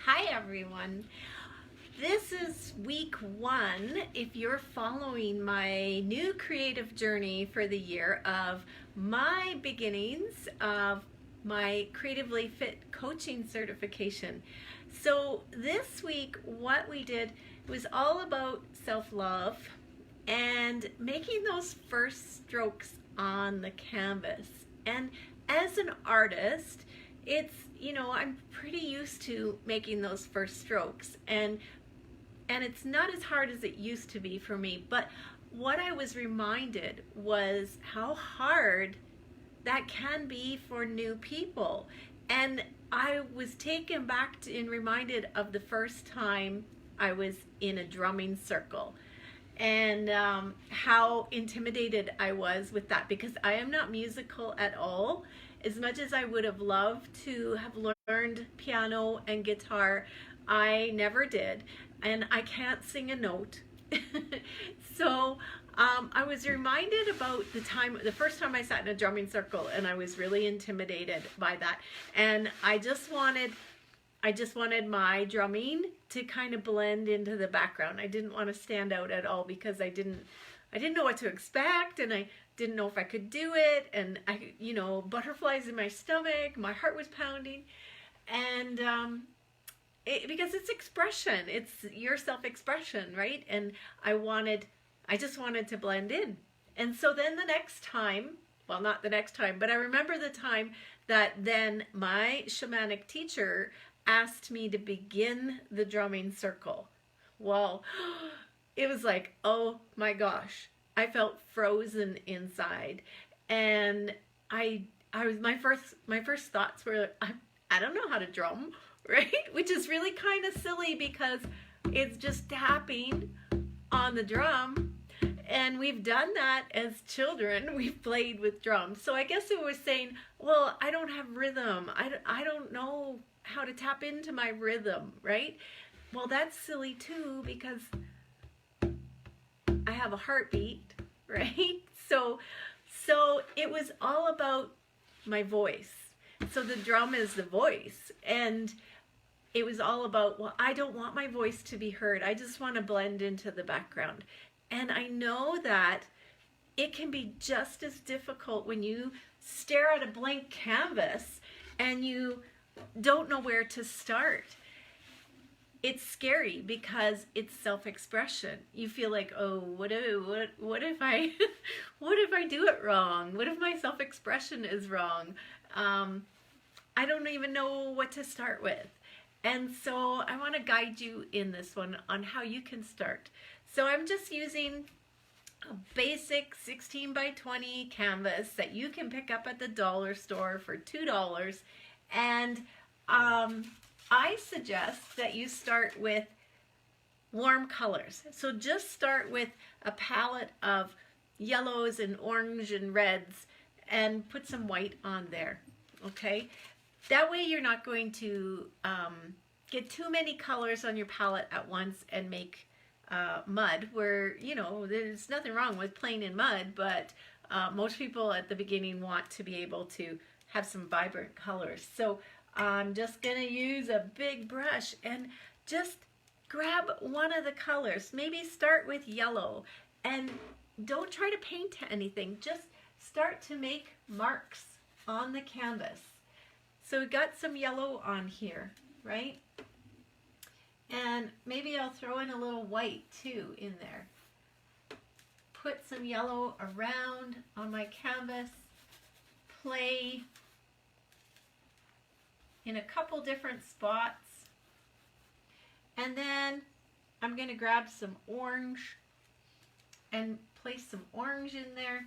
Hi everyone. This is week 1 if you're following my new creative journey for the year of my beginnings of my Creatively Fit coaching certification. So this week what we did was all about self-love and making those first strokes on the canvas. And as an artist, I'm pretty used to making those first strokes, and it's not as hard as it used to be for me. But what I was reminded was how hard that can be for new people. And I was taken back and reminded of the first time I was in a drumming circle, and how intimidated I was with that, because I am not musical at all. As much as I would have loved to have learned piano and guitar, I never did, and I can't sing a note. So I was reminded about the first time I sat in a drumming circle, and I was really intimidated by that. And I just wanted my drumming to kind of blend into the background. I didn't want to stand out at all, because I didn't know what to expect, and I didn't know if I could do it, and butterflies in my stomach, my heart was pounding, and because it's expression, it's your self-expression, right? And I just wanted to blend in. And so then the next time, well, not the next time, but I remember the time that then my shamanic teacher asked me to begin the drumming circle. Well, it was like, oh my gosh, I felt frozen inside. And I was my first thoughts were, I don't know how to drum, right? Which is really kind of silly, because it's just tapping on the drum. And we've done that as children. We've played with drums. So I guess it was saying, well, I don't have rhythm. I don't know how to tap into my rhythm, right? Well, that's silly too, because I have a heartbeat, right? So it was all about my voice. So the drum is the voice, and it was all about, well, I don't want my voice to be heard. I just want to blend into the background. And I know that it can be just as difficult when you stare at a blank canvas and you don't know where to start. It's scary because it's self-expression. You feel like, oh, what if I what if I do it wrong? What if my self-expression is wrong? I don't even know what to start with. And so I want to guide you in this one on how you can start. So I'm just using a basic 16 by 20 canvas that you can pick up at the dollar store for $2. And I suggest that you start with warm colors. So just start with a palette of yellows and orange and reds, and put some white on there, okay? That way you're not going to get too many colors on your palette at once and make mud, where, there's nothing wrong with playing in mud, but most people at the beginning want to be able to have some vibrant colors. So I'm just going to use a big brush and just grab one of the colors. Maybe start with yellow, and don't try to paint anything. Just start to make marks on the canvas. So we got some yellow on here, right? And maybe I'll throw in a little white too in there. Put some yellow around on my canvas. Play in a couple different spots. And then I'm going to grab some orange and place some orange in there,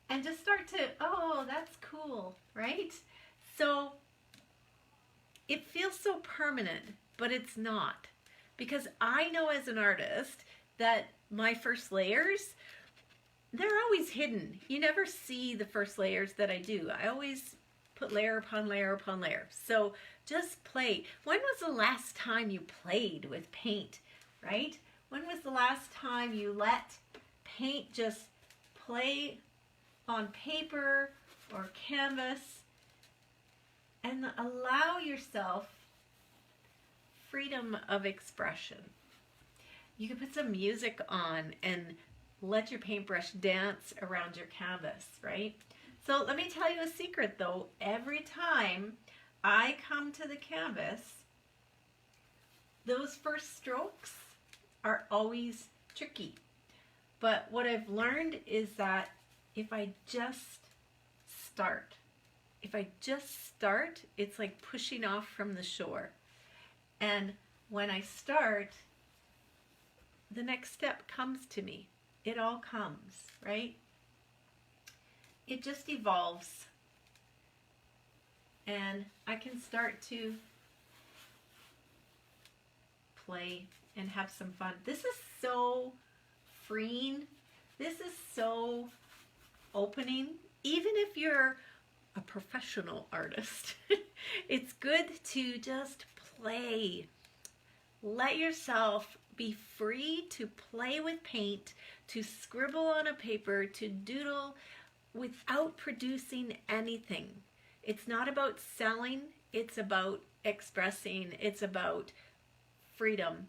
and just start to, oh, that's cool, right? So it feels so permanent, but it's not. Because I know as an artist that my first layers, they're always hidden. You never see the first layers that I do. I always put layer upon layer upon layer. So just play. When was the last time you played with paint, right? When was the last time you let paint just play on paper or canvas, and allow yourself freedom of expression. You can put some music on and let your paintbrush dance around your canvas, right? So let me tell you a secret though. Every time I come to the canvas, those first strokes are always tricky. But what I've learned is that if I just start, it's like pushing off from the shore. And when I start, the next step comes to me. It all comes, right? It just evolves. And I can start to play and have some fun. This is so freeing. This is so opening. Even if you're a professional artist, it's good to just play. Let yourself be free to play with paint, to scribble on a paper, to doodle without producing anything. It's not about selling, it's about expressing, it's about freedom,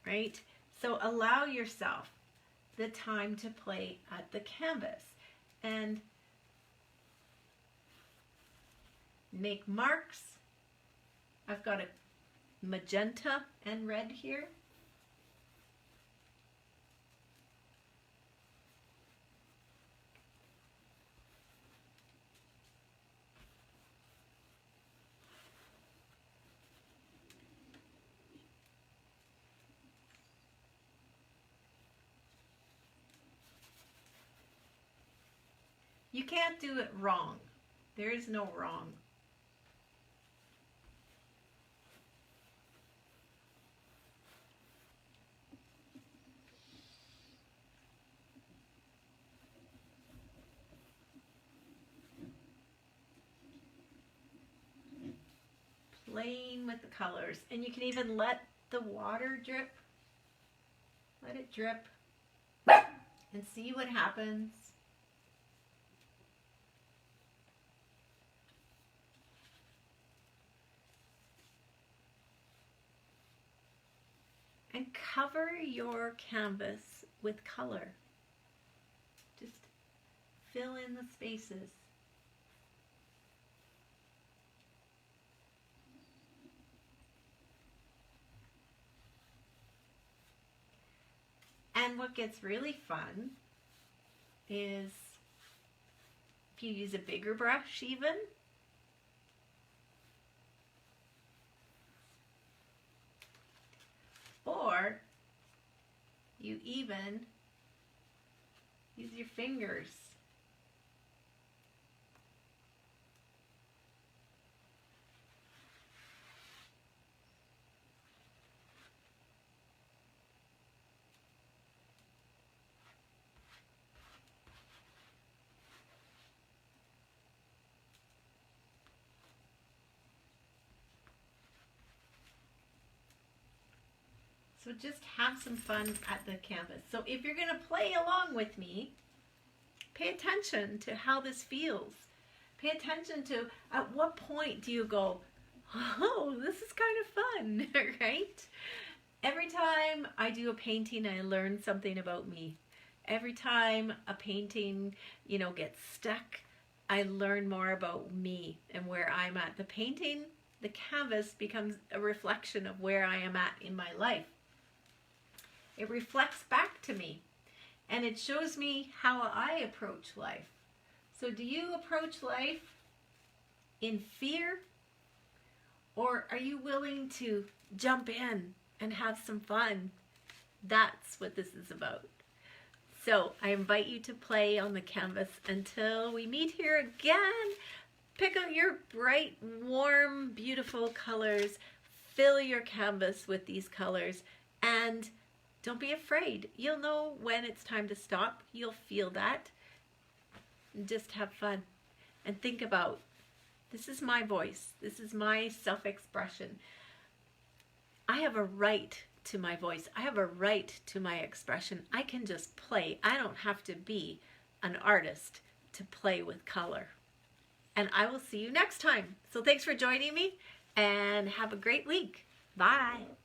right? So allow yourself the time to play at the canvas and make marks. I've got a magenta and red here. You can't do it wrong. There is no wrong. Playing with the colors, and you can even let the water drip. Let it drip and see what happens. And cover your canvas with color. Just fill in the spaces. And what gets really fun is if you use a bigger brush even, or you even use your fingers. So just have some fun at the canvas. So if you're going to play along with me, pay attention to how this feels. Pay attention to at what point do you go, oh, this is kind of fun, right? Every time I do a painting, I learn something about me. Every time a painting, gets stuck, I learn more about me and where I'm at. The painting, the canvas becomes a reflection of where I am at in my life. It reflects back to me and it shows me how I approach life. So do you approach life in fear, or are you willing to jump in and have some fun? That's what this is about. So I invite you to play on the canvas until we meet here again. Pick out your bright, warm, beautiful colors. Fill your canvas with these colors and don't be afraid. You'll know when it's time to stop. You'll feel that. Just have fun and think about, this is my voice. This is my self-expression. I have a right to my voice. I have a right to my expression. I can just play. I don't have to be an artist to play with color. And I will see you next time. So thanks for joining me and have a great week. Bye.